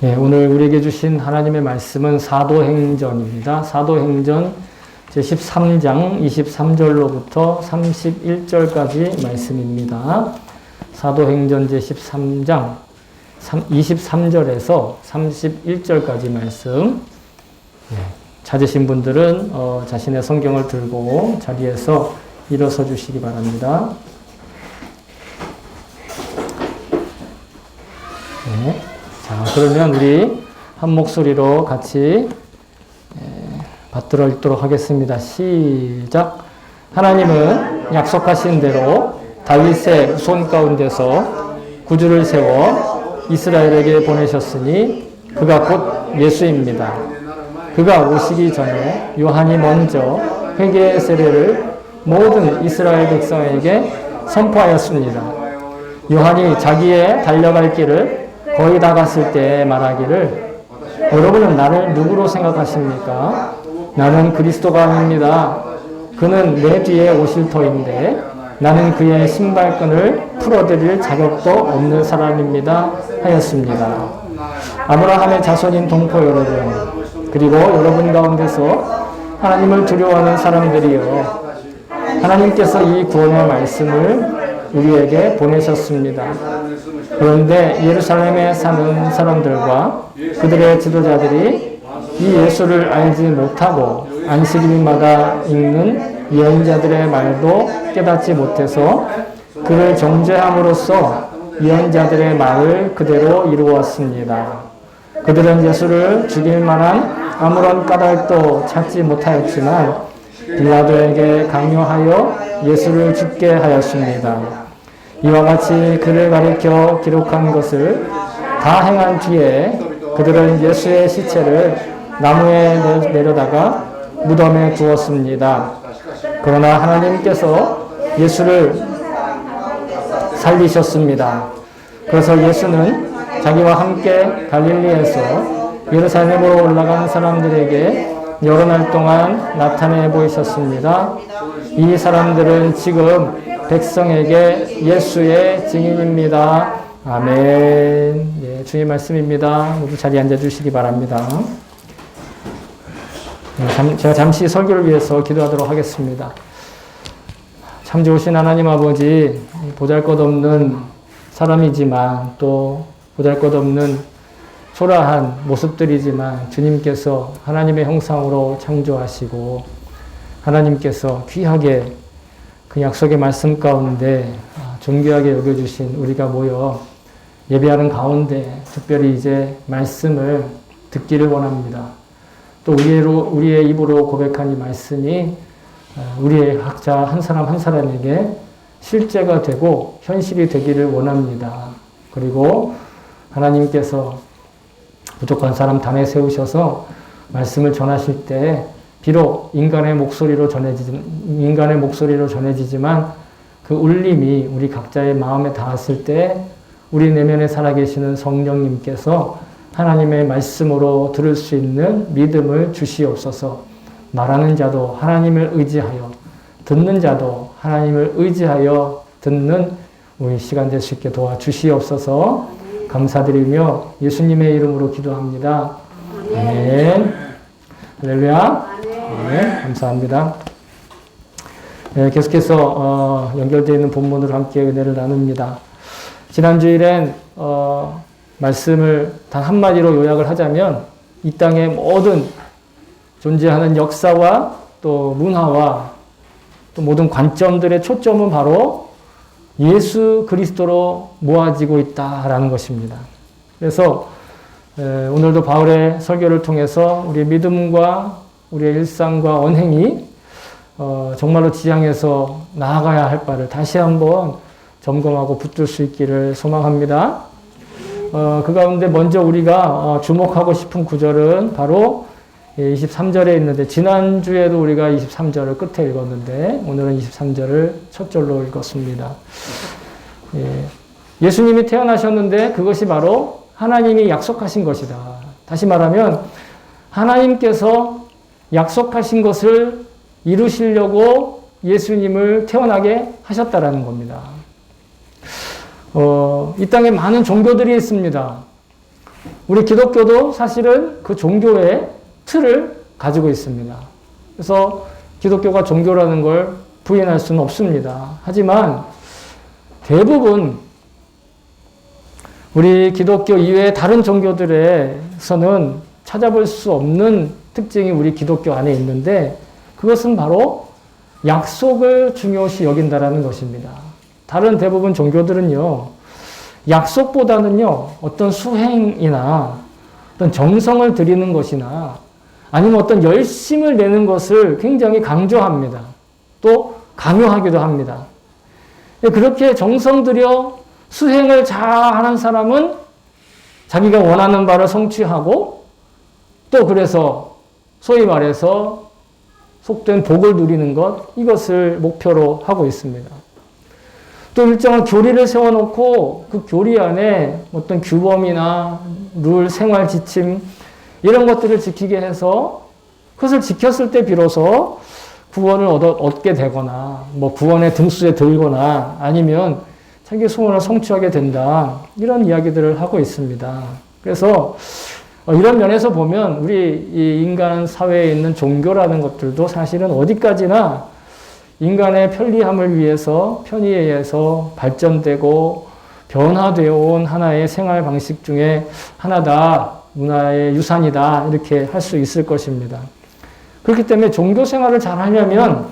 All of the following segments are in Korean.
예, 오늘 우리에게 주신 하나님의 말씀은 사도행전입니다. 사도행전 제13장 23절로부터 31절까지 말씀입니다. 사도행전 제13장 23절에서 31절까지 말씀. 예, 찾으신 분들은 자신의 성경을 들고 자리에서 일어서 주시기 바랍니다. 네. 자, 그러면 우리 한 목소리로 같이 받들어 읽도록 하겠습니다. 시작. 하나님은 약속하신 대로 다윗의 손 가운데서 구주를 세워 이스라엘에게 보내셨으니 그가 곧 예수입니다. 그가 오시기 전에 요한이 먼저 회개의 세례를 모든 이스라엘 백성에게 선포하였습니다. 요한이 자기의 달려갈 길을 거의 다 갔을 때 말하기를 여러분은 나를 누구로 생각하십니까? 나는 그리스도가 아닙니다. 그는 내 뒤에 오실 터인데 나는 그의 신발끈을 풀어드릴 자격도 없는 사람입니다 하였습니다. 아브라함의 자손인 동포 여러분, 그리고 여러분 가운데서 하나님을 두려워하는 사람들이여, 하나님께서 이 구원의 말씀을 우리에게 보내셨습니다. 그런데 예루살렘에 사는 사람들과 그들의 지도자들이 이 예수를 알지 못하고 안식일마다 읽는 예언자들의 말도 깨닫지 못해서 그를 정죄함으로써 예언자들의 말을 그대로 이루었습니다. 그들은 예수를 죽일 만한 아무런 까닭도 찾지 못하였지만 빌라도에게 강요하여 예수를 죽게 하였습니다. 이와 같이 그를 가리켜 기록한 것을 다 행한 뒤에 그들은 예수의 시체를 나무에 내려다가 무덤에 두었습니다. 그러나 하나님께서 예수를 살리셨습니다. 그래서 예수는 자기와 함께 갈릴리에서 예루살렘으로 올라간 사람들에게 여러 날 동안 나타내 보이셨습니다. 이 사람들은 지금 백성에게 예수의 증인입니다. 아멘. 예, 주의 말씀입니다. 모두 자리에 앉아 주시기 바랍니다. 제가 잠시 설교를 위해서 기도하도록 하겠습니다. 참 좋으신 하나님 아버지, 보잘것없는 사람이지만 또 보잘것없는 초라한 모습들이지만 주님께서 하나님의 형상으로 창조하시고 하나님께서 귀하게 그 약속의 말씀 가운데 존귀하게 여겨주신 우리가 모여 예배하는 가운데 특별히 이제 말씀을 듣기를 원합니다. 또 우리의 입으로 고백한 이 말씀이 우리의 각자 한 사람 한 사람에게 실제가 되고 현실이 되기를 원합니다. 그리고 하나님께서 부족한 사람 단에 세우셔서 말씀을 전하실 때 비록 인간의 목소리로 전해지지만 그 울림이 우리 각자의 마음에 닿았을 때 우리 내면에 살아계시는 성령님께서 하나님의 말씀으로 들을 수 있는 믿음을 주시옵소서. 말하는 자도 하나님을 의지하여, 듣는 자도 하나님을 의지하여 듣는 우리 시간 될 수 있게 도와주시옵소서. 감사드리며 예수님의 이름으로 기도합니다. 아멘. 할렐루야. 네, 감사합니다. 네, 계속해서 연결되어 있는 본문으로 함께 은혜를 나눕니다. 지난 주일엔 말씀을 단 한마디로 요약을 하자면 이 땅의 모든 존재하는 역사와 또 문화와 또 모든 관점들의 초점은 바로 예수 그리스도로 모아지고 있다라는 것입니다. 그래서 오늘도 바울의 설교를 통해서 우리의 믿음과 우리의 일상과 언행이 정말로 지향해서 나아가야 할 바를 다시 한번 점검하고 붙들 수 있기를 소망합니다. 그 가운데 먼저 우리가 주목하고 싶은 구절은 바로 23절에 있는데, 지난주에도 우리가 23절을 끝에 읽었는데 오늘은 23절을 첫 절로 읽었습니다. 예수님이 태어나셨는데 그것이 바로 하나님이 약속하신 것이다. 다시 말하면 하나님께서 약속하신 것을 이루시려고 예수님을 태어나게 하셨다라는 겁니다. 이 땅에 많은 종교들이 있습니다. 우리 기독교도 사실은 그 종교의 틀을 가지고 있습니다. 그래서 기독교가 종교라는 걸 부인할 수는 없습니다. 하지만 대부분 우리 기독교 이외의 다른 종교들에서는 찾아볼 수 없는 특징이 우리 기독교 안에 있는데 그것은 바로 약속을 중요시 여긴다라는 것입니다. 다른 대부분 종교들은요, 약속보다는요, 어떤 수행이나 어떤 정성을 들이는 것이나 아니면 어떤 열심을 내는 것을 굉장히 강조합니다. 또 강요하기도 합니다. 그렇게 정성 들여 수행을 잘하는 사람은 자기가 원하는 바를 성취하고 또 그래서 소위 말해서 속된 복을 누리는 것, 이것을 목표로 하고 있습니다. 또 일정한 교리를 세워놓고 그 교리 안에 어떤 규범이나 룰, 생활 지침 이런 것들을 지키게 해서 그것을 지켰을 때 비로소 구원을 얻게 되거나 뭐 구원의 등수에 들거나 아니면 자기 소원을 성취하게 된다. 이런 이야기들을 하고 있습니다. 그래서 이런 면에서 보면 우리 이 인간 사회에 있는 종교라는 것들도 사실은 어디까지나 인간의 편리함을 위해서 편의에 의해서 발전되고 변화되어 온 하나의 생활 방식 중에 하나다. 문화의 유산이다. 이렇게 할 수 있을 것입니다. 그렇기 때문에 종교 생활을 잘 하려면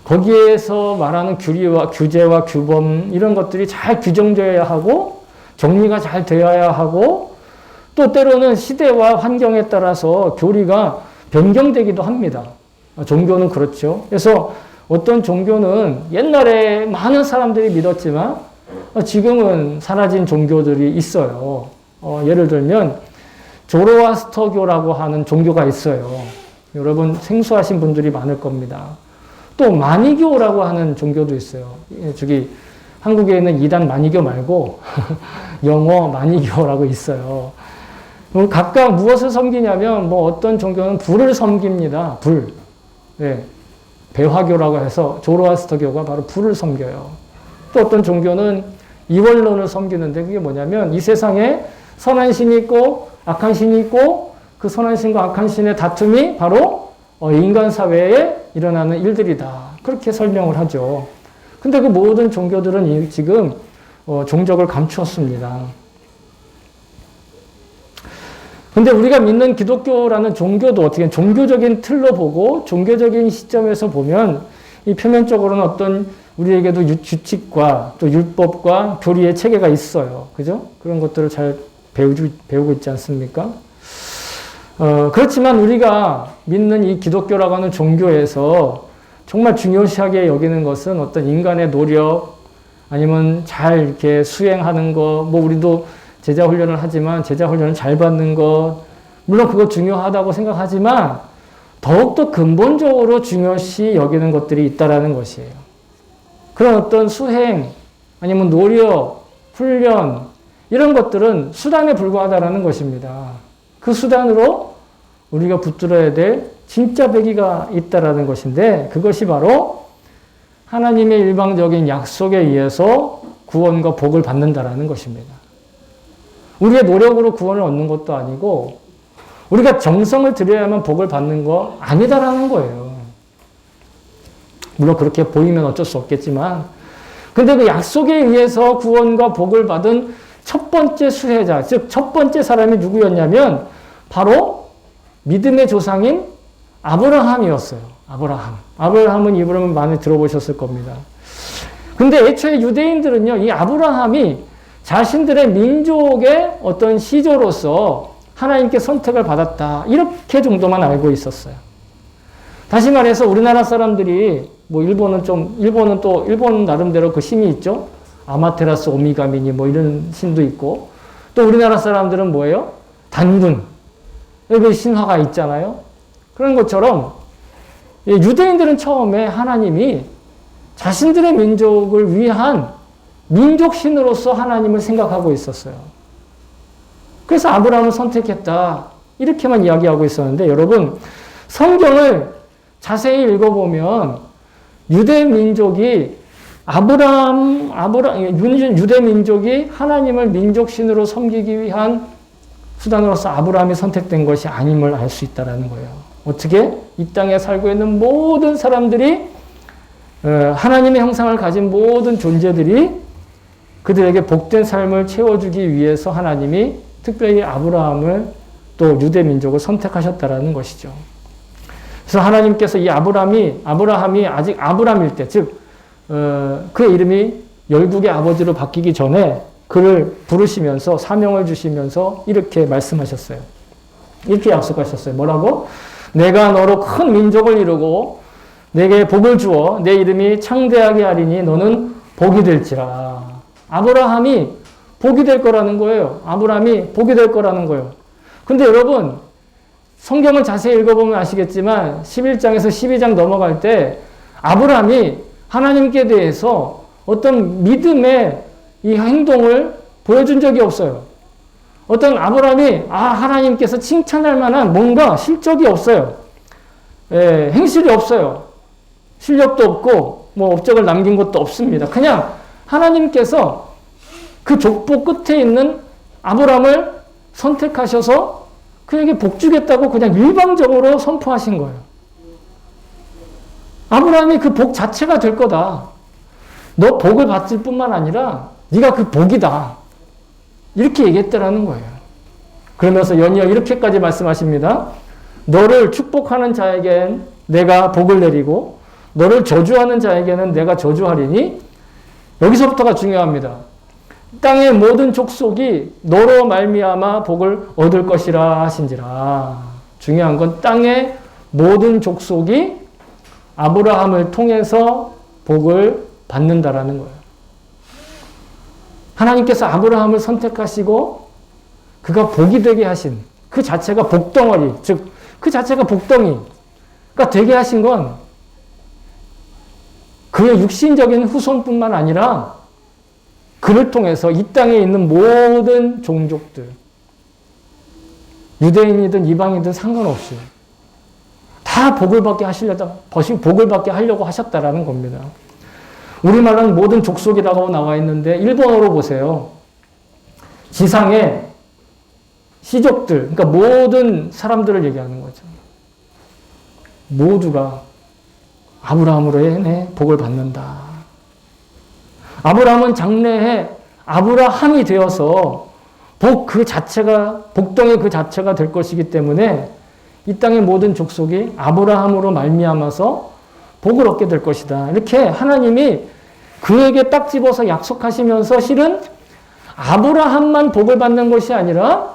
거기에서 말하는 규제와 규범 이런 것들이 잘 규정되어야 하고 정리가 잘 되어야 하고 또 때로는 시대와 환경에 따라서 교리가 변경되기도 합니다. 종교는 그렇죠. 그래서 어떤 종교는 옛날에 많은 사람들이 믿었지만 지금은 사라진 종교들이 있어요. 예를 들면 조로아스터교라고 하는 종교가 있어요. 여러분 생소하신 분들이 많을 겁니다. 또 마니교라고 하는 종교도 있어요. 저기 한국에 있는 이단 마니교 말고 영어 마니교라고 있어요. 각각 무엇을 섬기냐면 뭐 어떤 종교는 불을 섬깁니다. 불. 네. 배화교라고 해서 조로아스터교가 바로 불을 섬겨요. 또 어떤 종교는 이원론을 섬기는데 그게 뭐냐면 이 세상에 선한 신이 있고 악한 신이 있고 그 선한 신과 악한 신의 다툼이 바로 인간 사회에 일어나는 일들이다. 그렇게 설명을 하죠. 근데 그 모든 종교들은 지금 종적을 감추었습니다. 근데 우리가 믿는 기독교라는 종교도 어떻게 종교적인 틀로 보고 종교적인 시점에서 보면 이 표면적으로는 어떤 우리에게도 규칙과 또 율법과 교리의 체계가 있어요. 그죠? 그런 것들을 잘 배우고 있지 않습니까? 그렇지만 우리가 믿는 이 기독교라고 하는 종교에서 정말 중요시하게 여기는 것은 어떤 인간의 노력 아니면 잘 이렇게 수행하는 것, 뭐 우리도 제자 훈련을 하지만 제자 훈련을 잘 받는 것, 물론 그거 중요하다고 생각하지만 더욱더 근본적으로 중요시 여기는 것들이 있다라는 것이에요. 그런 어떤 수행 아니면 노력, 훈련 이런 것들은 수단에 불과하다라는 것입니다. 그 수단으로 우리가 붙들어야 될 진짜 배기가 있다라는 것인데 그것이 바로 하나님의 일방적인 약속에 의해서 구원과 복을 받는다라는 것입니다. 우리의 노력으로 구원을 얻는 것도 아니고 우리가 정성을 들여야만 복을 받는 거 아니다라는 거예요. 물론 그렇게 보이면 어쩔 수 없겠지만 근데 그 약속에 의해서 구원과 복을 받은 첫 번째 수혜자, 즉 첫 번째 사람이 누구였냐면 바로 믿음의 조상인 아브라함이었어요. 아브라함은 이분은 많이 들어보셨을 겁니다. 근데 애초에 유대인들은요, 이 아브라함이 자신들의 민족의 어떤 시조로서 하나님께 선택을 받았다. 이렇게 정도만 알고 있었어요. 다시 말해서 우리나라 사람들이 뭐 일본은 나름대로 그 신이 있죠. 아마테라스 오미가미니 뭐 이런 신도 있고 또 우리나라 사람들은 뭐예요? 단군. 그 신화가 있잖아요. 그런 것처럼 유대인들은 처음에 하나님이 자신들의 민족을 위한 민족신으로서 하나님을 생각하고 있었어요. 그래서 아브라함을 선택했다. 이렇게만 이야기하고 있었는데 여러분 성경을 자세히 읽어보면 유대 민족이 유대 민족이 하나님을 민족신으로 섬기기 위한 수단으로서 아브라함이 선택된 것이 아님을 알 수 있다는 거예요. 어떻게? 이 땅에 살고 있는 모든 사람들이 하나님의 형상을 가진 모든 존재들이 그들에게 복된 삶을 채워주기 위해서 하나님이 특별히 아브라함을 또 유대 민족을 선택하셨다라는 것이죠. 그래서 하나님께서 이 아브라함이 아직 아브람일 때, 즉 그의 이름이 열국의 아버지로 바뀌기 전에 그를 부르시면서 사명을 주시면서 이렇게 말씀하셨어요. 이렇게 약속하셨어요. 뭐라고? 내가 너로 큰 민족을 이루고 내게 복을 주어 내 이름이 창대하게 하리니 너는 복이 될지라. 아브라함이 복이 될 거라는 거예요. 아브라함이 복이 될 거라는 거예요. 근데 여러분, 성경을 자세히 읽어보면 아시겠지만 11장에서 12장 넘어갈 때 아브라함이 하나님께 대해서 어떤 믿음의 이 행동을 보여준 적이 없어요. 어떤 아브라함이 하나님께서 칭찬할 만한 뭔가 실적이 없어요. 행실이 없어요. 실력도 없고 뭐 업적을 남긴 것도 없습니다. 그냥 하나님께서 그 족보 끝에 있는 아브라함을 선택하셔서 그에게 복 주겠다고 그냥 일방적으로 선포하신 거예요. 아브라함이 그 복 자체가 될 거다. 너 복을 받을 뿐만 아니라 네가 그 복이다. 이렇게 얘기했다라는 거예요. 그러면서 연이어 이렇게까지 말씀하십니다. 너를 축복하는 자에겐 내가 복을 내리고 너를 저주하는 자에게는 내가 저주하리니 여기서부터가 중요합니다. 땅의 모든 족속이 너로 말미암아 복을 얻을 것이라 하신지라. 중요한 건 땅의 모든 족속이 아브라함을 통해서 복을 받는다라는 거예요. 하나님께서 아브라함을 선택하시고 그가 복이 되게 하신 그 자체가 복덩어리, 즉 그 자체가 복덩이가 되게 하신 건 그의 육신적인 후손뿐만 아니라 그를 통해서 이 땅에 있는 모든 종족들, 유대인이든 이방인이든 상관없이 다 복을 받게 하려고 하셨다라는 겁니다. 우리말로는 모든 족속이라고 나와 있는데 일본어로 보세요. 지상에 시족들, 그러니까 모든 사람들을 얘기하는 거죠. 모두가 아브라함으로 인해 복을 받는다. 아브라함은 장래에 아브라함이 되어서 복 그 자체가, 복덩이 그 자체가 될 것이기 때문에 이 땅의 모든 족속이 아브라함으로 말미암아서 복을 얻게 될 것이다. 이렇게 하나님이 그에게 딱 집어서 약속하시면서 실은 아브라함만 복을 받는 것이 아니라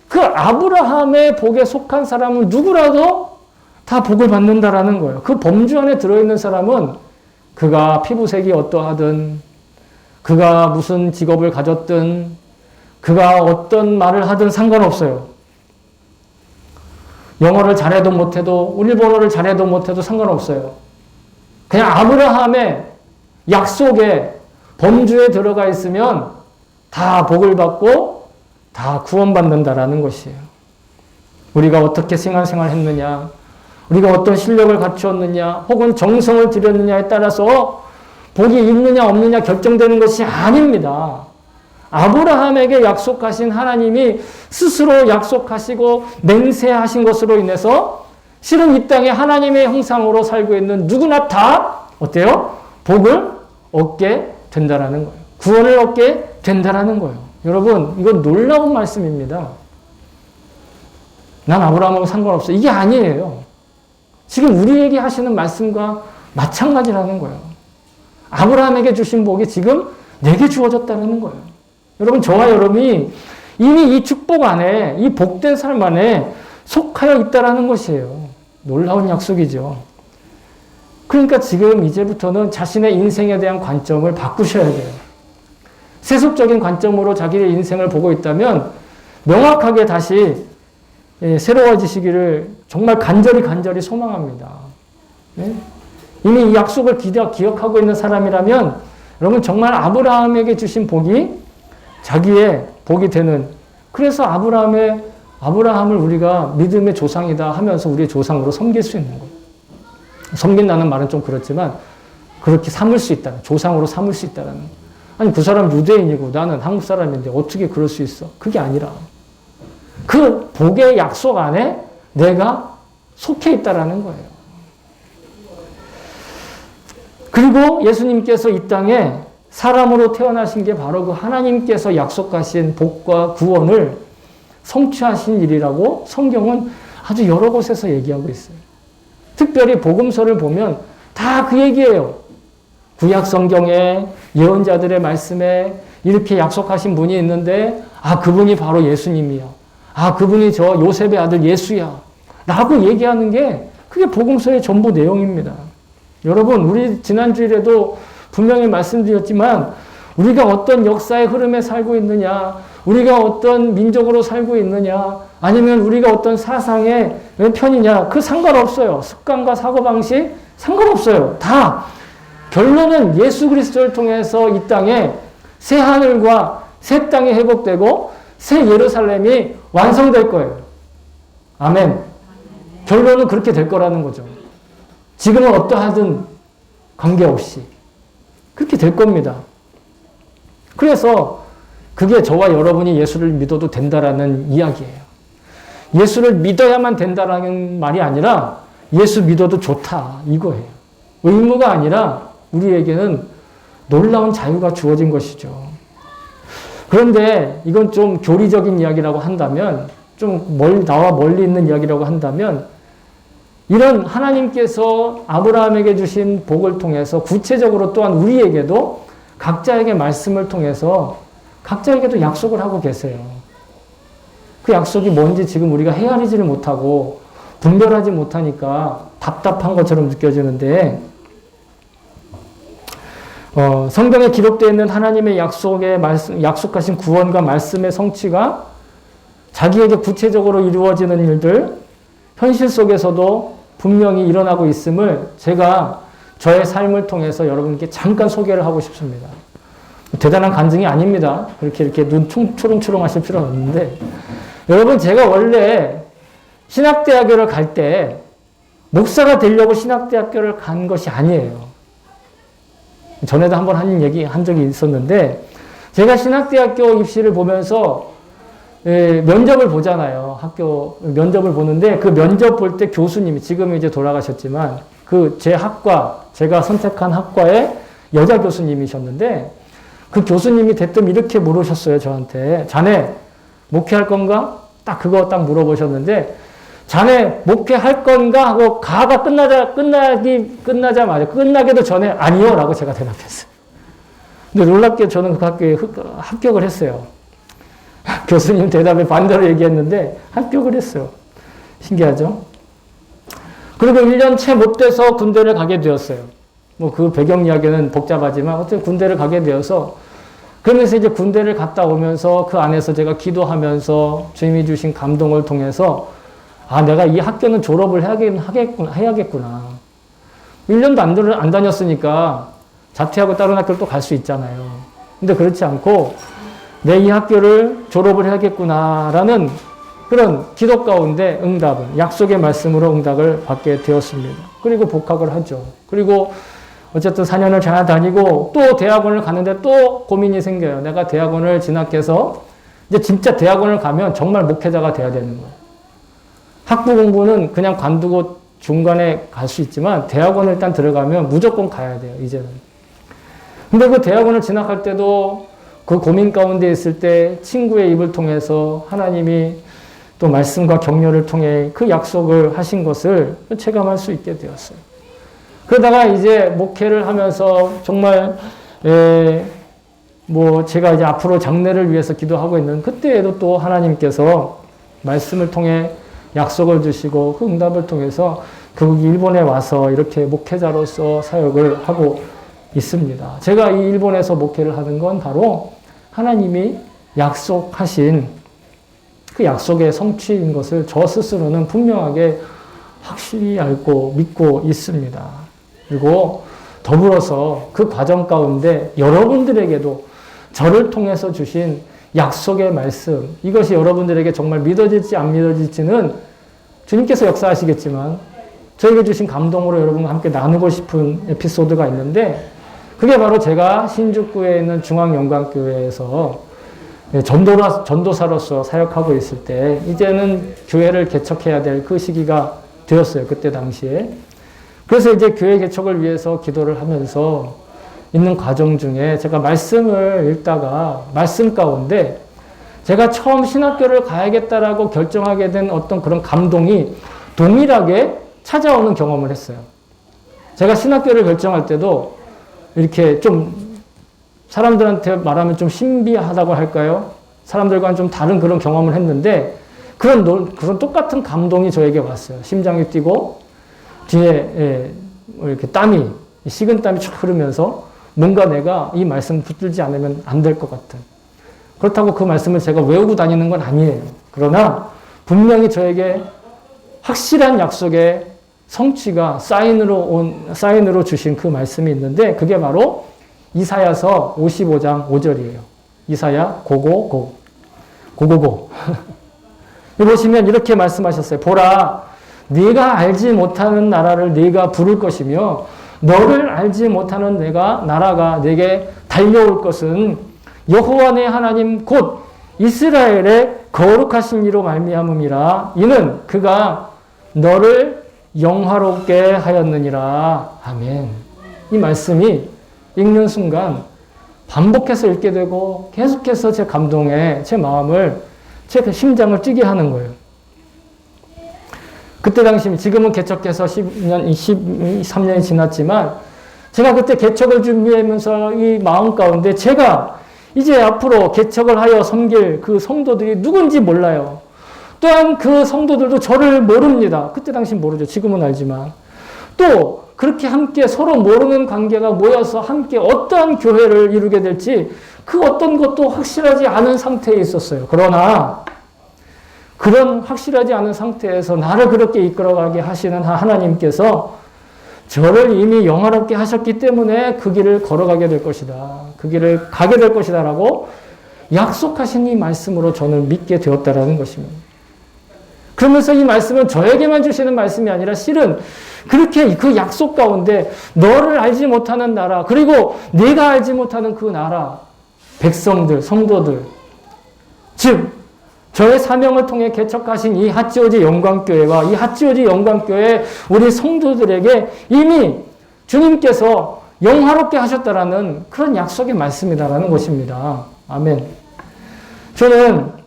그 아브라함의 복에 속한 사람은 누구라도 다 복을 받는다라는 거예요. 그 범주 안에 들어있는 사람은 그가 피부색이 어떠하든 그가 무슨 직업을 가졌든 그가 어떤 말을 하든 상관없어요. 영어를 잘해도 못해도 일본어를 잘해도 못해도 상관없어요. 그냥 아브라함의 약속의 범주에 들어가 있으면 다 복을 받고 다 구원받는다라는 것이에요. 우리가 어떻게 생활 했느냐, 우리가 어떤 실력을 갖추었느냐, 혹은 정성을 들였느냐에 따라서 복이 있느냐 없느냐 결정되는 것이 아닙니다. 아브라함에게 약속하신 하나님이 스스로 약속하시고 맹세하신 것으로 인해서 실은 이 땅에 하나님의 형상으로 살고 있는 누구나 다 어때요? 복을 얻게 된다라는 거예요. 구원을 얻게 된다라는 거예요. 여러분, 이건 놀라운 말씀입니다. 난 아브라함하고 상관없어. 이게 아니에요. 지금 우리에게 하시는 말씀과 마찬가지라는 거예요. 아브라함에게 주신 복이 지금 내게 주어졌다는 거예요. 여러분, 저와 여러분이 이미 이 축복 안에, 이 복된 삶 안에 속하여 있다라는 것이에요. 놀라운 약속이죠. 그러니까 지금 이제부터는 자신의 인생에 대한 관점을 바꾸셔야 돼요. 세속적인 관점으로 자기의 인생을 보고 있다면 명확하게 다시 새로워지시기를 정말 간절히 소망합니다. 네? 이미 이 약속을 기억하고 있는 사람이라면 여러분 정말 아브라함에게 주신 복이 자기의 복이 되는, 그래서 아브라함을 우리가 믿음의 조상이다 하면서 우리의 조상으로 섬길 수 있는 거예요. 섬긴다는 말은 좀 그렇지만 그렇게 삼을 수 있다는, 조상으로 삼을 수 있다는. 아니 그 사람 유대인이고 나는 한국 사람인데 어떻게 그럴 수 있어? 그게 아니라 그 복의 약속 안에 내가 속해 있다라는 거예요. 그리고 예수님께서 이 땅에 사람으로 태어나신 게 바로 그 하나님께서 약속하신 복과 구원을 성취하신 일이라고 성경은 아주 여러 곳에서 얘기하고 있어요. 특별히 복음서를 보면 다 그 얘기예요. 구약 성경에 예언자들의 말씀에 이렇게 약속하신 분이 있는데 그분이 바로 예수님이야. 그분이 저 요셉의 아들 예수야. 라고 얘기하는 게 그게 복음서의 전부 내용입니다. 여러분, 우리 지난주일에도 분명히 말씀드렸지만 우리가 어떤 역사의 흐름에 살고 있느냐, 우리가 어떤 민족으로 살고 있느냐, 아니면 우리가 어떤 사상의 편이냐, 그 상관없어요. 습관과 사고방식 상관없어요. 다 결론은 예수 그리스도를 통해서 이 땅에 새 하늘과 새 땅이 회복되고 새 예루살렘이 완성될 거예요. 아멘. 결론은 그렇게 될 거라는 거죠. 지금은 어떠하든 관계없이 그렇게 될 겁니다. 그래서 그게 저와 여러분이 예수를 믿어도 된다라는 이야기예요. 예수를 믿어야만 된다라는 말이 아니라 예수 믿어도 좋다 이거예요. 의무가 아니라 우리에게는 놀라운 자유가 주어진 것이죠. 그런데 이건 좀 교리적인 이야기라고 한다면, 나와 멀리 있는 이야기라고 한다면, 이런 하나님께서 아브라함에게 주신 복을 통해서 구체적으로 또한 우리에게도 각자에게 말씀을 통해서 각자에게도 약속을 하고 계세요. 그 약속이 뭔지 지금 우리가 헤아리지를 못하고 분별하지 못하니까 답답한 것처럼 느껴지는데, 성경에 기록되어 있는 하나님의 약속하신 구원과 말씀의 성취가 자기에게 구체적으로 이루어지는 일들, 현실 속에서도 분명히 일어나고 있음을 제가 저의 삶을 통해서 여러분께 잠깐 소개를 하고 싶습니다. 대단한 간증이 아닙니다. 이렇게 눈 초롱초롱 하실 필요는 없는데, 여러분, 제가 원래 신학대학교를 갈 때 목사가 되려고 신학대학교를 간 것이 아니에요. 전에도 한번 한 적이 있었는데, 제가 신학대학교 입시를 보면서 면접을 보잖아요. 학교 면접을 보는데 그 면접 볼 때 교수님이 지금 이제 돌아가셨지만 제 학과, 제가 선택한 학과의 여자 교수님이셨는데 그 교수님이 대뜸 이렇게 물으셨어요. 저한테. 자네 목회할 건가? 딱 그거 딱 물어보셨는데, 자네 목회할 건가? 하고 가가 끝나자마자 끝나기도 전에 아니요 라고 제가 대답했어요. 근데 놀랍게 저는 그 학교에 합격을 했어요. 교수님 대답에 반대로 얘기했는데 합격을 했어요. 신기하죠? 그리고 1년 채 못 돼서 군대를 가게 되었어요. 그 배경 이야기는 복잡하지만 어쨌든 군대를 가게 되어서, 그러면서 이제 군대를 갔다 오면서 그 안에서 제가 기도하면서 주님이 주신 감동을 통해서 내가 이 학교는 졸업을 해야겠구나. 1년도 안 다녔으니까 자퇴하고 다른 학교를 또 갈 수 있잖아요. 근데 그렇지 않고 내 이 학교를 졸업을 해야겠구나라는 그런 기도 가운데 약속의 말씀으로 응답을 받게 되었습니다. 그리고 복학을 하죠. 그리고 어쨌든 4년을 잘 다니고 또 대학원을 가는데 또 고민이 생겨요. 내가 대학원을 진학해서 이제 진짜 대학원을 가면 정말 목회자가 돼야 되는 거예요. 학부 공부는 그냥 관두고 중간에 갈 수 있지만 대학원을 일단 들어가면 무조건 가야 돼요, 이제는. 근데 그 대학원을 진학할 때도 그 고민 가운데 있을 때 친구의 입을 통해서 하나님이 또 말씀과 격려를 통해 그 약속을 하신 것을 체감할 수 있게 되었어요. 그러다가 이제 목회를 하면서 정말 제가 이제 앞으로 장래를 위해서 기도하고 있는 그때에도 또 하나님께서 말씀을 통해 약속을 주시고 그 응답을 통해서 결국 일본에 와서 이렇게 목회자로서 사역을 하고 있습니다. 제가 이 일본에서 목회를 하는 건 바로 하나님이 약속하신 그 약속의 성취인 것을 저 스스로는 분명하게 확실히 알고 믿고 있습니다. 그리고 더불어서 그 과정 가운데 여러분들에게도 저를 통해서 주신 약속의 말씀, 이것이 여러분들에게 정말 믿어질지 안 믿어질지는 주님께서 역사하시겠지만 저에게 주신 감동으로 여러분과 함께 나누고 싶은 에피소드가 있는데, 그게 바로 제가 신주쿠에 있는 중앙영광교회에서 전도사로서 사역하고 있을 때 이제는 교회를 개척해야 될 그 시기가 되었어요. 그때 당시에. 그래서 이제 교회 개척을 위해서 기도를 하면서 있는 과정 중에 제가 말씀을 읽다가 말씀 가운데 제가 처음 신학교를 가야겠다라고 결정하게 된 어떤 그런 감동이 동일하게 찾아오는 경험을 했어요. 제가 신학교를 결정할 때도 이렇게 좀 사람들한테 말하면 좀 신비하다고 할까요? 사람들과는 좀 다른 그런 경험을 했는데 그런 똑같은 감동이 저에게 왔어요. 심장이 뛰고 뒤에 이렇게 식은 땀이 쭉 흐르면서 뭔가 내가 이 말씀 붙들지 않으면 안 될 것 같은. 그렇다고 그 말씀을 제가 외우고 다니는 건 아니에요. 그러나 분명히 저에게 확실한 약속의 성취가 사인으로 주신 그 말씀이 있는데 그게 바로 이사야서 55장 5절이에요. 이사야 고고고. 보시면 이렇게 말씀하셨어요. 보라, 네가 알지 못하는 나라를 네가 부를 것이며 너를 알지 못하는 나라가 네게 달려올 것은 여호와 네 하나님 곧 이스라엘의 거룩하신 이로 말미암음이라. 이는 그가 너를 영화롭게 하였느니라. 아멘. 이 말씀이 읽는 순간 반복해서 읽게 되고 계속해서 제 감동에 제 마음을 제 심장을 뛰게 하는 거예요. 그때 당시 지금은 개척해서 13년이 지났지만 제가 그때 개척을 준비하면서 이 마음 가운데 제가 이제 앞으로 개척을 하여 섬길 그 성도들이 누군지 몰라요. 또한 그 성도들도 저를 모릅니다. 그때 당시 모르죠. 지금은 알지만. 또 그렇게 함께 서로 모르는 관계가 모여서 함께 어떠한 교회를 이루게 될지 그 어떤 것도 확실하지 않은 상태에 있었어요. 그러나 그런 확실하지 않은 상태에서 나를 그렇게 이끌어가게 하시는 하나님께서 저를 이미 영화롭게 하셨기 때문에 그 길을 걸어가게 될 것이다. 그 길을 가게 될 것이다 라고 약속하신 이 말씀으로 저는 믿게 되었다라는 것입니다. 그러면서 이 말씀은 저에게만 주시는 말씀이 아니라 실은 그렇게 그 약속 가운데 너를 알지 못하는 나라 그리고 내가 알지 못하는 그 나라 백성들, 성도들 즉 저의 사명을 통해 개척하신 이 하치오지 영광교회와 이 하치오지 영광교회 우리 성도들에게 이미 주님께서 영화롭게 하셨다라는 그런 약속의 말씀이다라는 것입니다. 아멘. 저는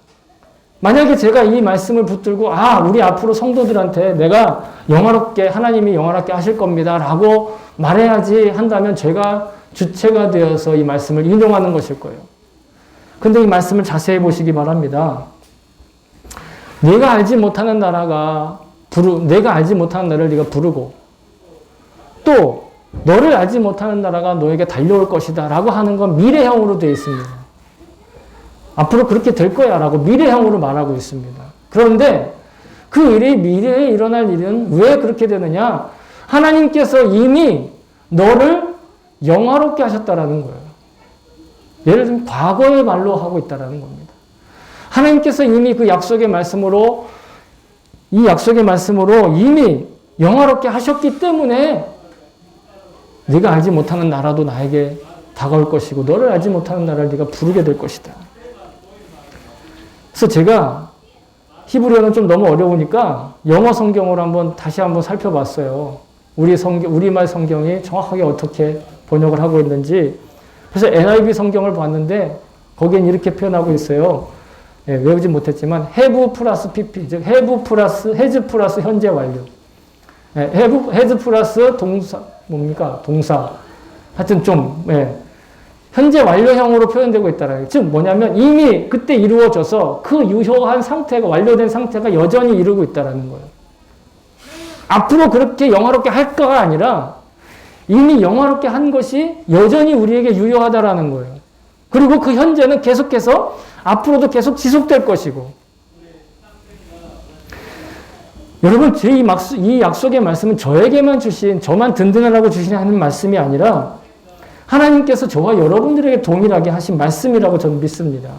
만약에 제가 이 말씀을 붙들고 우리 앞으로 성도들한테 내가 하나님이 영화롭게 하실 겁니다 라고 말해야지 한다면 제가 주체가 되어서 이 말씀을 인용하는 것일 거예요. 근데 이 말씀을 자세히 보시기 바랍니다. 내가 알지 못하는 내가 알지 못하는 나라를 네가 부르고 또 너를 알지 못하는 나라가 너에게 달려올 것이다 라고 하는 건 미래형으로 되어 있습니다. 앞으로 그렇게 될 거야 라고 미래형으로 말하고 있습니다. 그런데 그 일이 미래에 일어날 일은 왜 그렇게 되느냐? 하나님께서 이미 너를 영화롭게 하셨다라는 거예요. 예를 들면 과거의 말로 하고 있다라는 겁니다. 하나님께서 이미 그 약속의 말씀으로 이미 영화롭게 하셨기 때문에 네가 알지 못하는 나라도 나에게 다가올 것이고 너를 알지 못하는 나라를 네가 부르게 될 것이다. 그래서 제가 히브리어는 좀 너무 어려우니까 영어 성경으로 다시 한번 살펴봤어요. 우리말 성경이 정확하게 어떻게 번역을 하고 있는지. 그래서 NIV 성경을 봤는데 거기엔 이렇게 표현하고 있어요. 외우지 못했지만 have 플러스 PP, 즉 have 플러스 has 플러스 현재 완료. has 플러스 동사 뭡니까? 동사. 하여튼 좀 현재 완료형으로 표현되고 있다라는 즉 뭐냐면 이미 그때 이루어져서 그 유효한 상태가 완료된 상태가 여전히 이루고 있다라는 거예요. 앞으로 그렇게 영화롭게 할까가 아니라 이미 영화롭게 한 것이 여전히 우리에게 유효하다라는 거예요. 그리고 그 현재는 계속해서 앞으로도 계속 지속될 것이고. 여러분, 이 약속의 말씀은 저만 든든하라고 주시는 말씀이 아니라 하나님께서 저와 여러분들에게 동일하게 하신 말씀이라고 저는 믿습니다.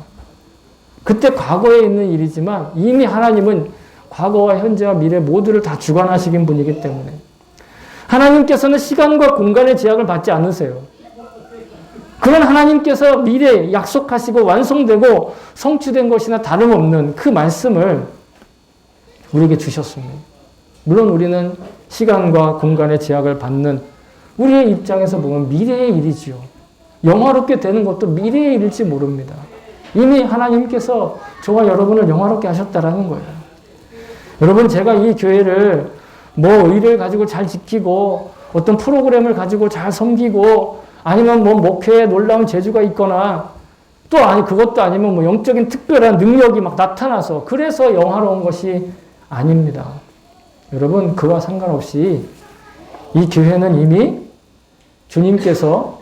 그때 과거에 있는 일이지만 이미 하나님은 과거와 현재와 미래 모두를 다 주관하시긴 분이기 때문에 하나님께서는 시간과 공간의 제약을 받지 않으세요. 그건 하나님께서 미래에 약속하시고 완성되고 성취된 것이나 다름없는 그 말씀을 우리에게 주셨습니다. 물론 우리는 시간과 공간의 제약을 받는 우리의 입장에서 보면 미래의 일이지요. 영화롭게 되는 것도 미래의 일일지 모릅니다. 이미 하나님께서 저와 여러분을 영화롭게 하셨다라는 거예요. 여러분, 제가 이 교회를 의를 가지고 잘 지키고 어떤 프로그램을 가지고 잘 섬기고 아니면 목회에 놀라운 재주가 있거나 또 그것도 아니면 영적인 특별한 능력이 막 나타나서 그래서 영화로운 것이 아닙니다. 여러분, 그와 상관없이 이 교회는 이미 주님께서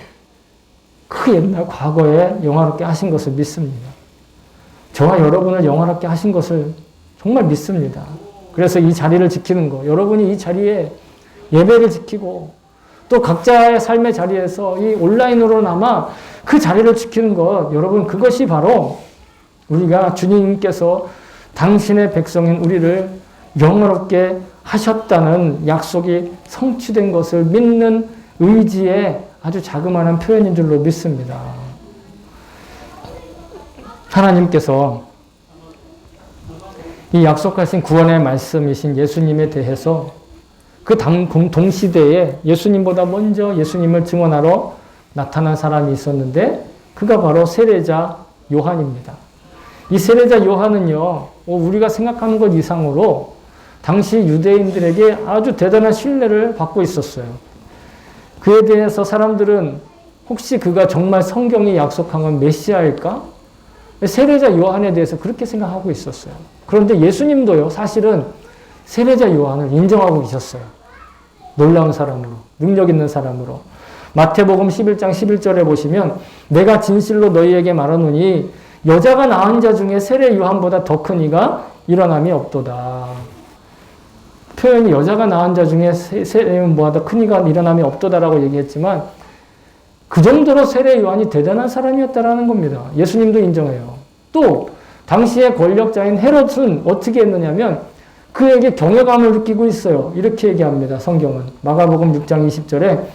그 옛날 과거에 영화롭게 하신 것을 믿습니다. 저와 여러분을 영화롭게 하신 것을 정말 믿습니다. 그래서 이 자리를 지키는 거, 여러분이 이 자리에 예배를 지키고 또 각자의 삶의 자리에서 이 온라인으로나마 그 자리를 지키는 것, 여러분, 그것이 바로 우리가 주님께서 당신의 백성인 우리를 영화롭게 하셨다는 약속이 성취된 것을 믿는 의지의 아주 자그마한 표현인 줄로 믿습니다. 하나님께서 이 약속하신 구원의 말씀이신 예수님에 대해서 그 동시대에 예수님보다 먼저 예수님을 증언하러 나타난 사람이 있었는데 그가 바로 세례자 요한입니다. 이 세례자 요한은요, 우리가 생각하는 것 이상으로 당시 유대인들에게 아주 대단한 신뢰를 받고 있었어요. 그에 대해서 사람들은 혹시 그가 정말 성경이 약속한 건 메시아일까? 세례자 요한에 대해서 그렇게 생각하고 있었어요. 그런데 예수님도요, 사실은 세례자 요한을 인정하고 계셨어요. 놀라운 사람으로, 능력 있는 사람으로. 마태복음 11장 11절에 보시면 내가 진실로 너희에게 말하노니 여자가 낳은 자 중에 세례 요한보다 더 큰 이가 일어남이 없도다. 표현이 여자가 낳은 자 중에 세례 요한보다 큰 이가 일어남이 없도다라고 얘기했지만 그 정도로 세례 요한이 대단한 사람이었다라는 겁니다. 예수님도 인정해요. 또 당시의 권력자인 헤롯은 어떻게 했느냐면 그에게 경외감을 느끼고 있어요. 이렇게 얘기합니다. 성경은. 마가복음 6장 20절에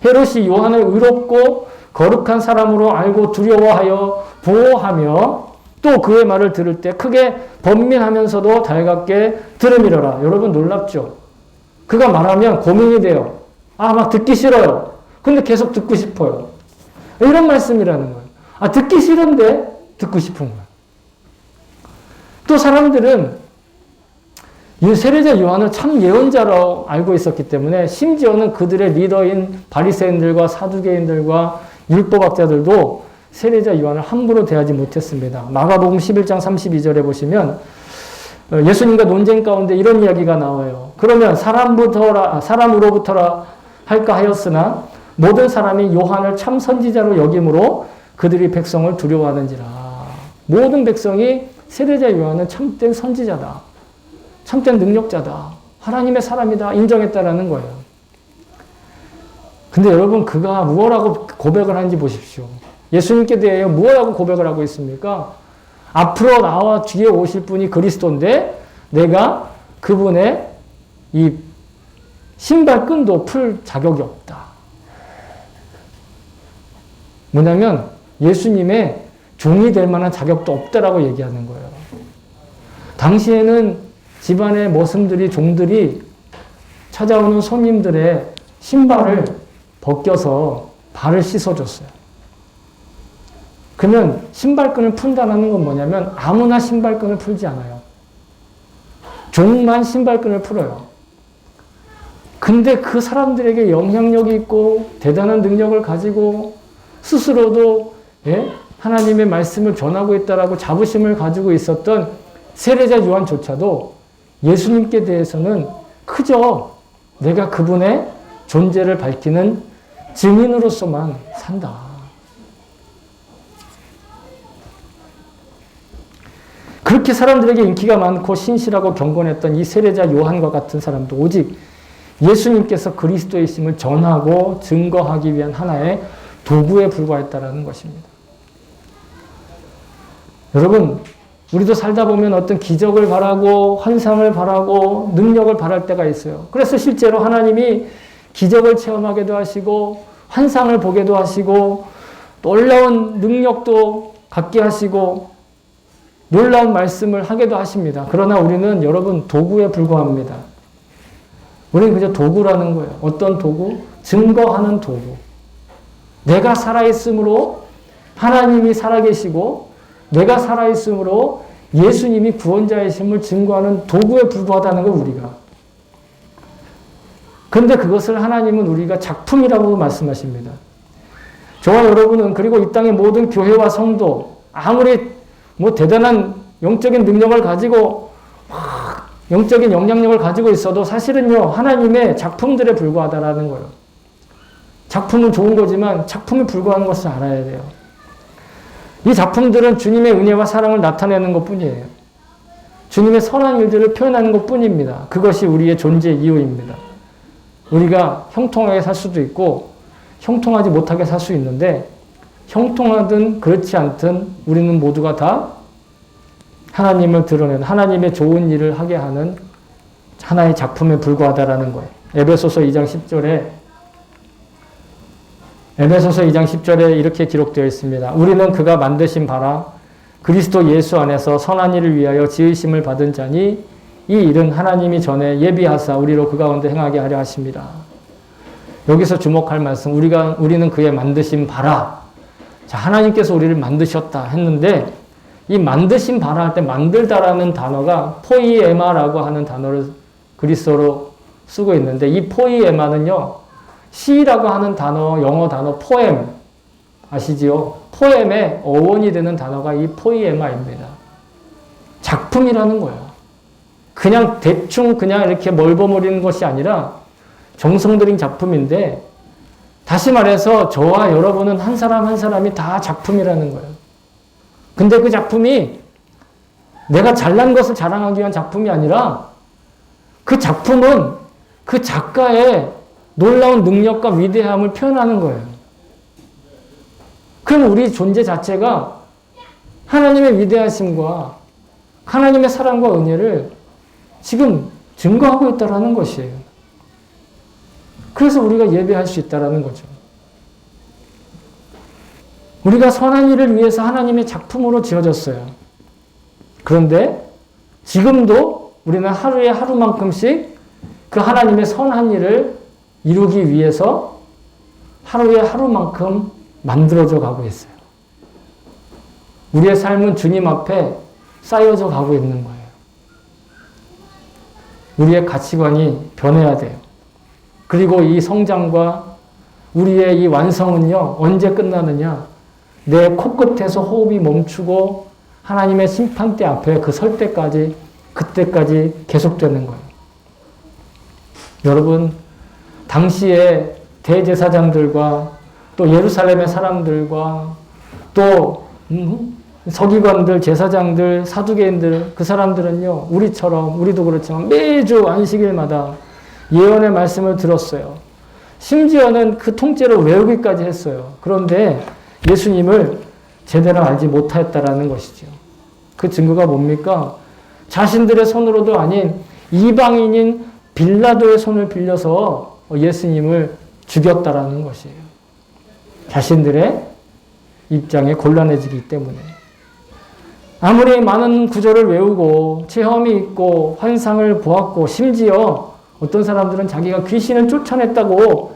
헤롯이 요한을 의롭고 거룩한 사람으로 알고 두려워하여 보호하며 또 그의 말을 들을 때 크게 번민하면서도 달갑게 들으미러라. 여러분 놀랍죠? 그가 말하면 고민이 돼요. 막 듣기 싫어요. 근데 계속 듣고 싶어요. 이런 말씀이라는 거예요. 듣기 싫은데 듣고 싶은 거예요. 또 사람들은 이 세례자 요한을 참 예언자로 알고 있었기 때문에 심지어는 그들의 리더인 바리새인들과 사두개인들과 율법학자들도 세례자 요한을 함부로 대하지 못했습니다. 마가복음 11장 32절에 보시면 예수님과 논쟁 가운데 이런 이야기가 나와요. 그러면 사람으로부터라 할까 하였으나 모든 사람이 요한을 참 선지자로 여김으로 그들이 백성을 두려워하는지라. 모든 백성이 세례자 요한은 참된 선지자다. 참된 능력자다. 하나님의 사람이다. 인정했다라는 거예요. 근데 여러분 그가 무엇라고 고백을 하는지 보십시오. 예수님께 대해 무엇라고 고백을 하고 있습니까? 앞으로 나와 뒤에 오실 분이 그리스도인데 내가 그분의 이 신발끈도 풀 자격이 없다. 뭐냐면 예수님의 종이 될 만한 자격도 없다라고 얘기하는 거예요. 당시에는 집안의 머슴들이, 종들이 찾아오는 손님들의 신발을 벗겨서 발을 씻어줬어요. 그러면 신발끈을 푼다는 건 뭐냐면 아무나 신발끈을 풀지 않아요. 종만 신발끈을 풀어요. 근데 그 사람들에게 영향력이 있고 대단한 능력을 가지고 스스로도 하나님의 말씀을 전하고 있다라고 자부심을 가지고 있었던 세례자 요한조차도 예수님께 대해서는 그저 내가 그분의 존재를 밝히는 증인으로서만 산다. 그렇게 사람들에게 인기가 많고 신실하고 경건했던 이 세례자 요한과 같은 사람도 오직 예수님께서 그리스도이심을 전하고 증거하기 위한 하나의 도구에 불과했다라는 것입니다. 여러분, 우리도 살다 보면 어떤 기적을 바라고 환상을 바라고 능력을 바랄 때가 있어요. 그래서 실제로 하나님이 기적을 체험하게도 하시고 환상을 보게도 하시고 놀라운 능력도 갖게 하시고 놀라운 말씀을 하게도 하십니다. 그러나 우리는 여러분 도구에 불과합니다. 우리는 그저 도구라는 거예요. 어떤 도구? 증거하는 도구. 내가 살아있으므로 하나님이 살아계시고 내가 살아있으므로 예수님이 구원자이심을 증거하는 도구에 불과하다는 거 우리가. 그런데 그것을 하나님은 우리가 작품이라고 말씀하십니다. 저와 여러분은 그리고 이 땅의 모든 교회와 성도 아무리 대단한 영적인 능력을 가지고 영적인 영향력을 가지고 있어도 사실은요 하나님의 작품들에 불과하다라는 거예요. 작품은 좋은 거지만 작품에 불과한 것을 알아야 돼요. 이 작품들은 주님의 은혜와 사랑을 나타내는 것뿐이에요. 주님의 선한 일들을 표현하는 것뿐입니다. 그것이 우리의 존재 이유입니다. 우리가 형통하게 살 수도 있고 형통하지 못하게 살 수 있는데 형통하든 그렇지 않든 우리는 모두가 다 하나님을 드러내는 하나님의 좋은 일을 하게 하는 하나의 작품에 불과하다라는 거예요. 에베소서 2장 10절에 이렇게 기록되어 있습니다. 우리는 그가 만드신 바라 그리스도 예수 안에서 선한 일을 위하여 지으심을 받은 자니 이 일은 하나님이 전에 예비하사 우리로 그 가운데 행하게 하려 하십니다. 여기서 주목할 말씀, 우리는 그의 만드신 바라. 자, 하나님께서 우리를 만드셨다 했는데 이 만드신 바라 할 때 만들다라는 단어가 포이에마라고 하는 단어를 그리스어로 쓰고 있는데 이 포이에마는요 시라고 하는 단어, 영어 단어 포엠 아시지요? 포엠의 어원이 되는 단어가 이 포이에마입니다. 작품이라는 거예요. 그냥 대충 그냥 이렇게 멀버무리는 것이 아니라 정성 들인 작품인데 다시 말해서 저와 여러분은 한 사람 한 사람이 다 작품이라는 거예요. 근데 그 작품이 내가 잘난 것을 자랑하기 위한 작품이 아니라 그 작품은 그 작가의 놀라운 능력과 위대함을 표현하는 거예요. 그럼 우리 존재 자체가 하나님의 위대하심과 하나님의 사랑과 은혜를 지금 증거하고 있다는 것이에요. 그래서 우리가 예배할 수 있다는 거죠. 우리가 선한 일을 위해서 하나님의 작품으로 지어졌어요. 그런데 지금도 우리는 하루에 하루만큼씩 그 하나님의 선한 일을 이루기 위해서 하루에 하루만큼 만들어져 가고 있어요. 우리의 삶은 주님 앞에 쌓여져 가고 있는 거예요. 우리의 가치관이 변해야 돼요. 그리고 이 성장과 우리의 이 완성은요, 언제 끝나느냐? 내 코끝에서 호흡이 멈추고 하나님의 심판대 앞에 그 설 때까지, 그때까지 계속되는 거예요. 여러분, 당시에 대제사장들과 또 예루살렘의 사람들과 또 서기관들, 제사장들, 사두개인들 그 사람들은요. 우리도 그렇지만 매주 안식일마다 예언의 말씀을 들었어요. 심지어는 그 통째로 외우기까지 했어요. 그런데 예수님을 제대로 알지 못하였다라는 것이죠. 그 증거가 뭡니까? 자신들의 손으로도 아닌 이방인인 빌라도의 손을 빌려서 예수님을 죽였다라는 것이에요. 자신들의 입장에 곤란해지기 때문에. 아무리 많은 구절을 외우고 체험이 있고 환상을 보았고 심지어 어떤 사람들은 자기가 귀신을 쫓아냈다고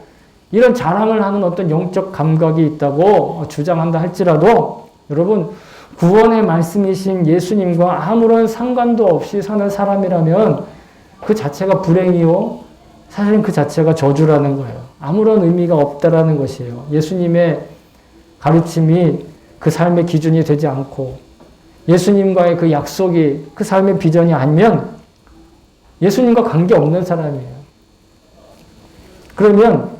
이런 자랑을 하는 어떤 영적 감각이 있다고 주장한다 할지라도 여러분 구원의 말씀이신 예수님과 아무런 상관도 없이 사는 사람이라면 그 자체가 불행이요 사실은 그 자체가 저주라는 거예요. 아무런 의미가 없다라는 것이에요. 예수님의 가르침이 그 삶의 기준이 되지 않고 예수님과의 그 약속이 그 삶의 비전이 아니면 예수님과 관계없는 사람이에요. 그러면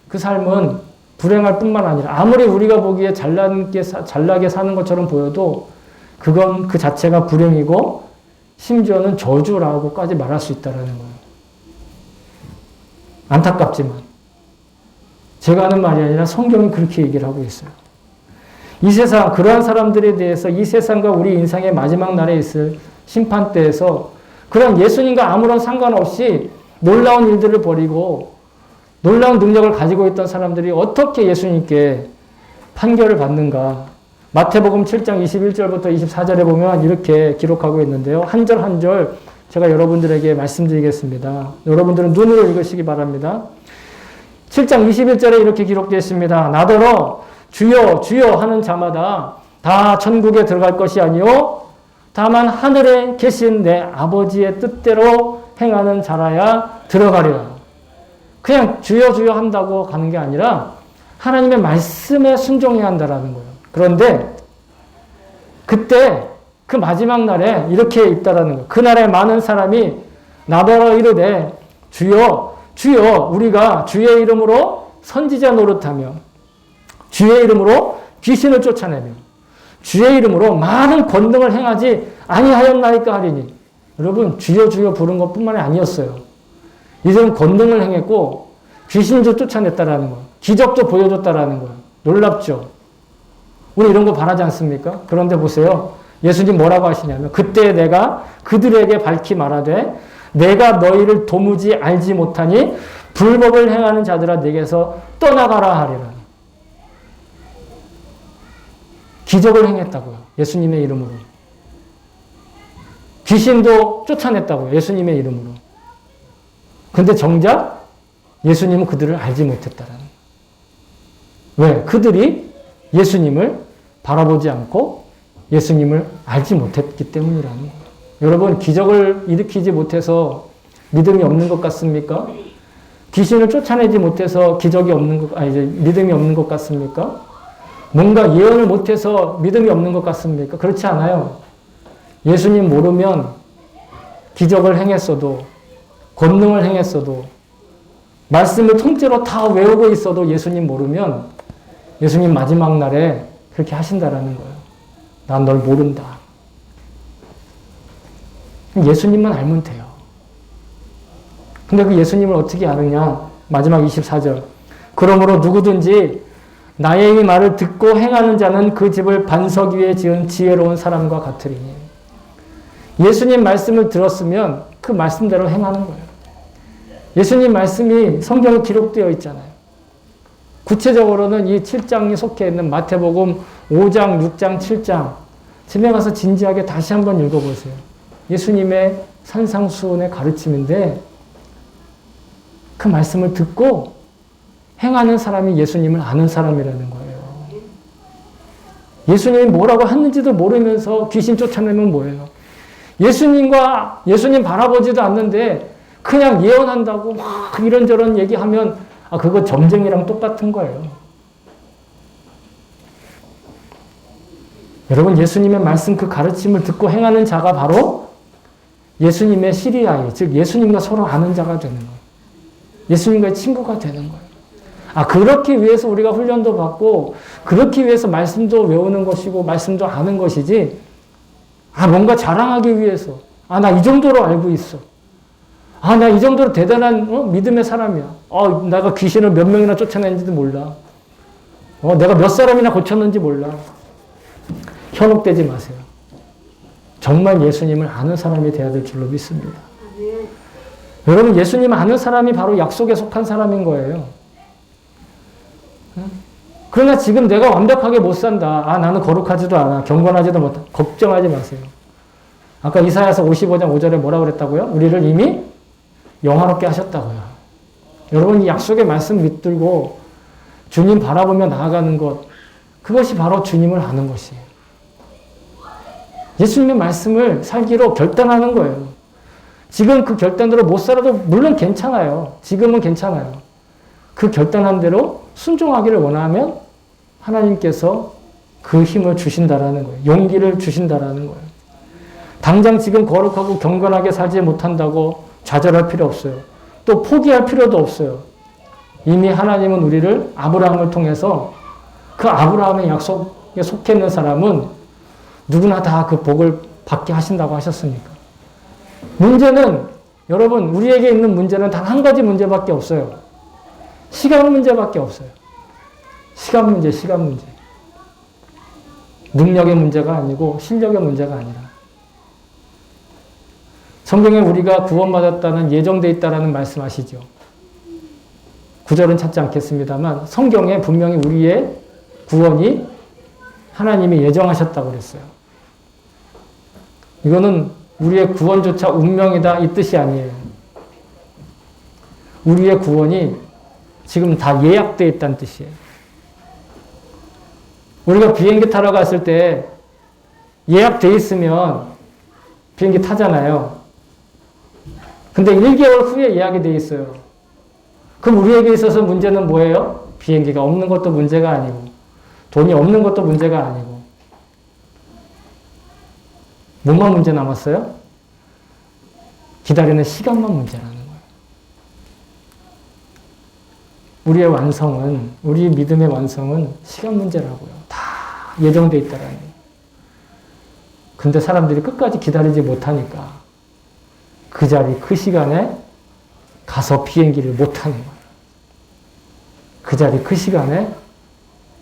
그 삶은 불행할 뿐만 아니라 아무리 우리가 보기에 잘나게 사는 것처럼 보여도 그건 그 자체가 불행이고 심지어는 저주라고까지 말할 수 있다는 거예요. 안타깝지만 제가 하는 말이 아니라 성경이 그렇게 얘기를 하고 있어요. 이 세상, 그러한 사람들에 대해서 이 세상과 우리 인생의 마지막 날에 있을 심판대에서 그런 예수님과 아무런 상관없이 놀라운 일들을 벌이고 놀라운 능력을 가지고 있던 사람들이 어떻게 예수님께 판결을 받는가? 마태복음 7장 21절부터 24절에 보면 이렇게 기록하고 있는데요. 한 절 한 절 제가 여러분들에게 말씀드리겠습니다. 여러분들은 눈으로 읽으시기 바랍니다. 7장 21절에 이렇게 기록되어 있습니다. 나더러 주여 주여 하는 자마다 다 천국에 들어갈 것이 아니요 다만 하늘에 계신 내 아버지의 뜻대로 행하는 자라야 들어가리라. 그냥 주여 주여 한다고 가는 게 아니라 하나님의 말씀에 순종해야 한다라는 거예요. 그런데 그때 그 마지막 날에 이렇게 있다라는 거예요. 그날에 많은 사람이 나더러 이르되 주여 주여 우리가 주의 이름으로 선지자 노릇하며 주의 이름으로 귀신을 쫓아내며 주의 이름으로 많은 권능을 행하지 아니하였나이까 하리니. 여러분 주여 주여 부른 것뿐만이 아니었어요. 이들은 권능을 행했고 귀신도 쫓아냈다라는 거예요. 기적도 보여줬다라는 거예요. 놀랍죠? 우리 이런 거 바라지 않습니까? 그런데 보세요. 예수님 뭐라고 하시냐면 그때 내가 그들에게 밝히 말하되 내가 너희를 도무지 알지 못하니 불법을 행하는 자들아 내게서 떠나가라 하리라. 기적을 행했다고요. 예수님의 이름으로. 귀신도 쫓아냈다고요. 예수님의 이름으로. 근데 정작 예수님은 그들을 알지 못했다라는 거예요. 왜? 그들이 예수님을 바라보지 않고 예수님을 알지 못했기 때문이라는 거예요. 여러분, 기적을 일으키지 못해서 믿음이 없는 것 같습니까? 귀신을 쫓아내지 못해서 기적이 없는 것, 믿음이 없는 것 같습니까? 뭔가 예언을 못해서 믿음이 없는 것 같습니까? 그렇지 않아요. 예수님 모르면 기적을 행했어도, 권능을 행했어도, 말씀을 통째로 다 외우고 있어도 예수님 모르면 예수님 마지막 날에 그렇게 하신다라는 거예요. 난 널 모른다. 예수님만 알면 돼요. 근데 그 예수님을 어떻게 아느냐? 마지막 24절. 그러므로 누구든지 나의 이 말을 듣고 행하는 자는 그 집을 반석 위에 지은 지혜로운 사람과 같으리니. 예수님 말씀을 들었으면 그 말씀대로 행하는 거예요. 예수님 말씀이 성경에 기록되어 있잖아요. 구체적으로는 이 7장이 속해 있는 마태복음 5장, 6장, 7장 집에 가서 진지하게 다시 한번 읽어보세요. 예수님의 산상수훈의 가르침인데 그 말씀을 듣고 행하는 사람이 예수님을 아는 사람이라는 거예요. 예수님이 뭐라고 했는지도 모르면서 귀신 쫓아내면 뭐예요? 예수님 바라보지도 않는데 그냥 예언한다고 막 이런저런 얘기하면 그거 점쟁이랑 똑같은 거예요. 여러분, 예수님의 말씀 그 가르침을 듣고 행하는 자가 바로 예수님의 시리아이, 즉 예수님과 서로 아는 자가 되는 거예요. 예수님과의 친구가 되는 거예요. 그렇기 위해서 우리가 훈련도 받고 그렇기 위해서 말씀도 외우는 것이고 말씀도 아는 것이지 뭔가 자랑하기 위해서 나 이 정도로 알고 있어. 나 이 정도로 대단한 믿음의 사람이야. 내가 귀신을 몇 명이나 쫓아냈는지도 몰라. 내가 몇 사람이나 고쳤는지 몰라. 현혹되지 마세요. 정말 예수님을 아는 사람이 되어야 될 줄로 믿습니다. 여러분, 예수님을 아는 사람이 바로 약속에 속한 사람인 거예요. 그러나 지금 내가 완벽하게 못 산다. 나는 거룩하지도 않아. 경건하지도 못하. 걱정하지 마세요. 아까 이사야서 55장 5절에 뭐라고 그랬다고요? 우리를 이미 영화롭게 하셨다고요. 여러분, 이 약속의 말씀 믿들고 주님 바라보며 나아가는 것, 그것이 바로 주님을 아는 것이에요. 예수님의 말씀을 살기로 결단하는 거예요. 지금 그 결단대로 못 살아도 물론 괜찮아요. 지금은 괜찮아요. 그 결단한 대로 순종하기를 원하면 하나님께서 그 힘을 주신다라는 거예요. 용기를 주신다라는 거예요. 당장 지금 거룩하고 경건하게 살지 못한다고 좌절할 필요 없어요. 또 포기할 필요도 없어요. 이미 하나님은 우리를 아브라함을 통해서 그 아브라함의 약속에 속해 있는 사람은 누구나 다 그 복을 받게 하신다고 하셨으니까. 문제는 여러분, 우리에게 있는 문제는 단 한 가지 문제밖에 없어요. 시간 문제밖에 없어요. 시간 문제. 능력의 문제가 아니고 실력의 문제가 아니라. 성경에 우리가 구원받았다는 예정되어 있다는 말씀 아시죠? 구절은 찾지 않겠습니다만 성경에 분명히 우리의 구원이 하나님이 예정하셨다고 그랬어요. 이거는 우리의 구원조차 운명이다 이 뜻이 아니에요. 우리의 구원이 지금 다 예약되어 있다는 뜻이에요. 우리가 비행기 타러 갔을 때 예약되어 있으면 비행기 타잖아요. 근데 1개월 후에 예약이 되어 있어요. 그럼 우리에게 있어서 문제는 뭐예요? 비행기가 없는 것도 문제가 아니고 돈이 없는 것도 문제가 아니고 뭐만 문제 남았어요? 기다리는 시간만 문제라는 거예요. 우리의 완성은, 우리 믿음의 완성은 시간 문제라고요. 다 예정되어 있다라는 거예요. 근데 사람들이 끝까지 기다리지 못하니까 그 자리, 그 시간에 가서 비행기를 못하는 거예요. 그 자리, 그 시간에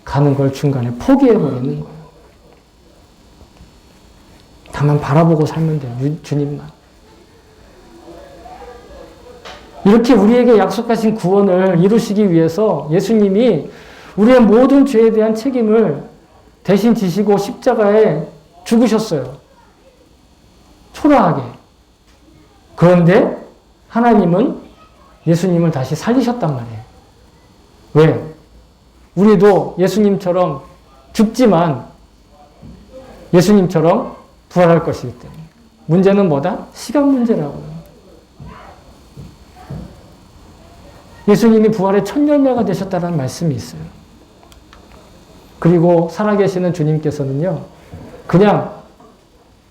가는 걸 중간에 포기해버리는 거예요. 다만 바라보고 살면 돼요. 주님만. 이렇게 우리에게 약속하신 구원을 이루시기 위해서 예수님이 우리의 모든 죄에 대한 책임을 대신 지시고 십자가에 죽으셨어요. 초라하게. 그런데 하나님은 예수님을 다시 살리셨단 말이에요. 왜? 우리도 예수님처럼 죽지만 예수님처럼 부활할 것이기 때문에. 문제는 뭐다? 시간 문제라고요. 예수님이 부활의 첫 열매가 되셨다는 말씀이 있어요. 그리고 살아계시는 주님께서는요, 그냥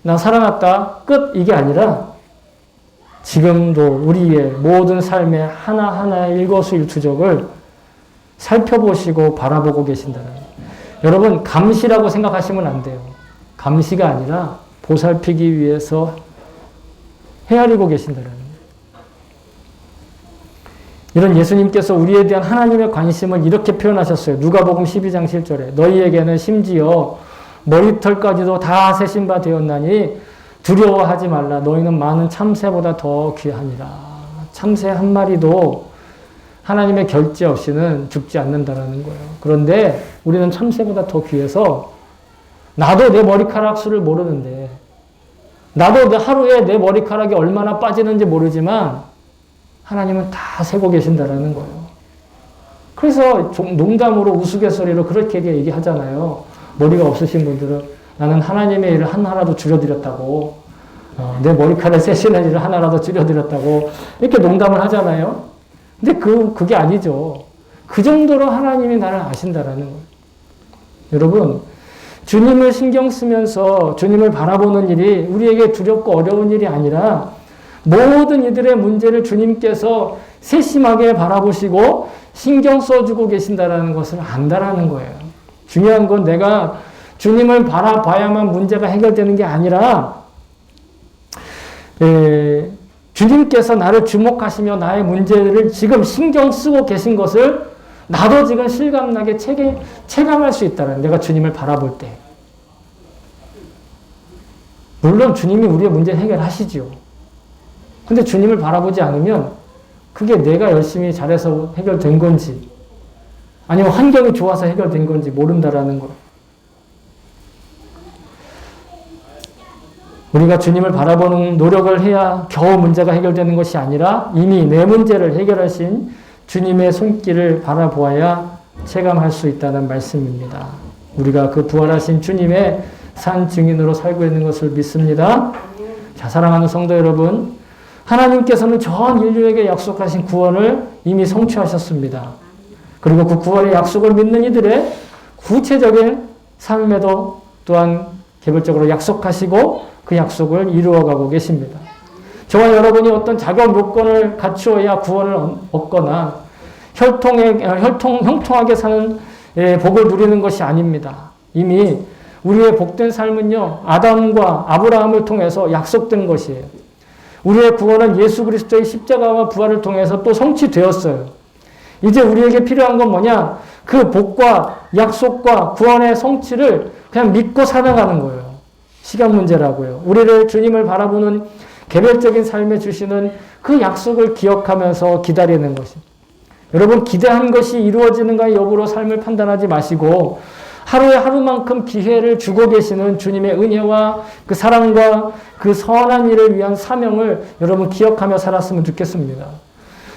나 살아났다 끝 이게 아니라 지금도 우리의 모든 삶의 하나하나의 일거수일투족을 살펴보시고 바라보고 계신다는 거예요. 여러분 감시라고 생각하시면 안 돼요. 감시가 아니라 보살피기 위해서 헤아리고 계신다는 거예요. 이런 예수님께서 우리에 대한 하나님의 관심을 이렇게 표현하셨어요. 누가복음 12장 7절에 너희에게는 심지어 머리털까지도 다 세신 바 되었나니 두려워하지 말라. 너희는 많은 참새보다 더 귀하니라. 참새 한 마리도 하나님의 결제 없이는 죽지 않는다라는 거예요. 그런데 우리는 참새보다 더 귀해서 나도 내 머리카락 수를 모르는데 나도 하루에 내 머리카락이 얼마나 빠지는지 모르지만 하나님은 다 세고 계신다라는 거예요. 그래서 농담으로 우스갯소리로 그렇게 얘기하잖아요. 머리가 없으신 분들은 나는 하나님의 일을 하나라도 줄여드렸다고, 내 머리카락 세시는 일을 하나라도 줄여드렸다고 이렇게 농담을 하잖아요. 근데 그게 아니죠. 그 정도로 하나님이 나를 아신다라는 거예요. 여러분, 주님을 신경 쓰면서 주님을 바라보는 일이 우리에게 두렵고 어려운 일이 아니라 모든 이들의 문제를 주님께서 세심하게 바라보시고 신경 써주고 계신다는 것을 안다라는 거예요. 중요한 건 내가 주님을 바라봐야만 문제가 해결되는 게 아니라 주님께서 나를 주목하시며 나의 문제를 지금 신경 쓰고 계신 것을 나도 지금 실감나게 체감할 수 있다는 내가 주님을 바라볼 때. 물론 주님이 우리의 문제 해결하시지요. 근데 주님을 바라보지 않으면 그게 내가 열심히 잘해서 해결된 건지 아니면 환경이 좋아서 해결된 건지 모른다라는 거. 우리가 주님을 바라보는 노력을 해야 겨우 문제가 해결되는 것이 아니라 이미 내 문제를 해결하신 주님의 손길을 바라보아야 체감할 수 있다는 말씀입니다. 우리가 그 부활하신 주님의 산 증인으로 살고 있는 것을 믿습니다. 자, 사랑하는 성도 여러분, 하나님께서는 전 인류에게 약속하신 구원을 이미 성취하셨습니다. 그리고 그 구원의 약속을 믿는 이들의 구체적인 삶에도 또한 개별적으로 약속하시고 그 약속을 이루어가고 계십니다. 저와 여러분이 어떤 자격 요건을 갖추어야 구원을 얻거나 형통하게 사는 복을 누리는 것이 아닙니다. 이미 우리의 복된 삶은요, 아담과 아브라함을 통해서 약속된 것이에요. 우리의 구원은 예수 그리스도의 십자가와 부활을 통해서 또 성취되었어요. 이제 우리에게 필요한 건 뭐냐? 그 복과 약속과 구원의 성취를 그냥 믿고 살아가는 거예요. 시간 문제라고요. 우리를 주님을 바라보는 개별적인 삶에 주시는 그 약속을 기억하면서 기다리는 것입니다. 여러분, 기대한 것이 이루어지는가 여부로 삶을 판단하지 마시고 하루에 하루만큼 기회를 주고 계시는 주님의 은혜와 그 사랑과 그 선한 일을 위한 사명을 여러분 기억하며 살았으면 좋겠습니다.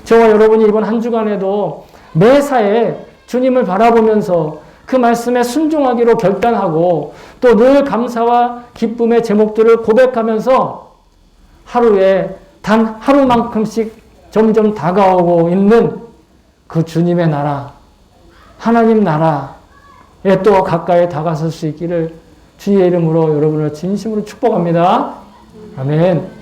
저와 여러분이 이번 한 주간에도 매사에 주님을 바라보면서 그 말씀에 순종하기로 결단하고 또 늘 감사와 기쁨의 제목들을 고백하면서 하루에 단 하루만큼씩 점점 다가오고 있는 그 주님의 나라, 하나님 나라에 또 가까이 다가설 수 있기를 주의 이름으로 여러분을 진심으로 축복합니다. 아멘.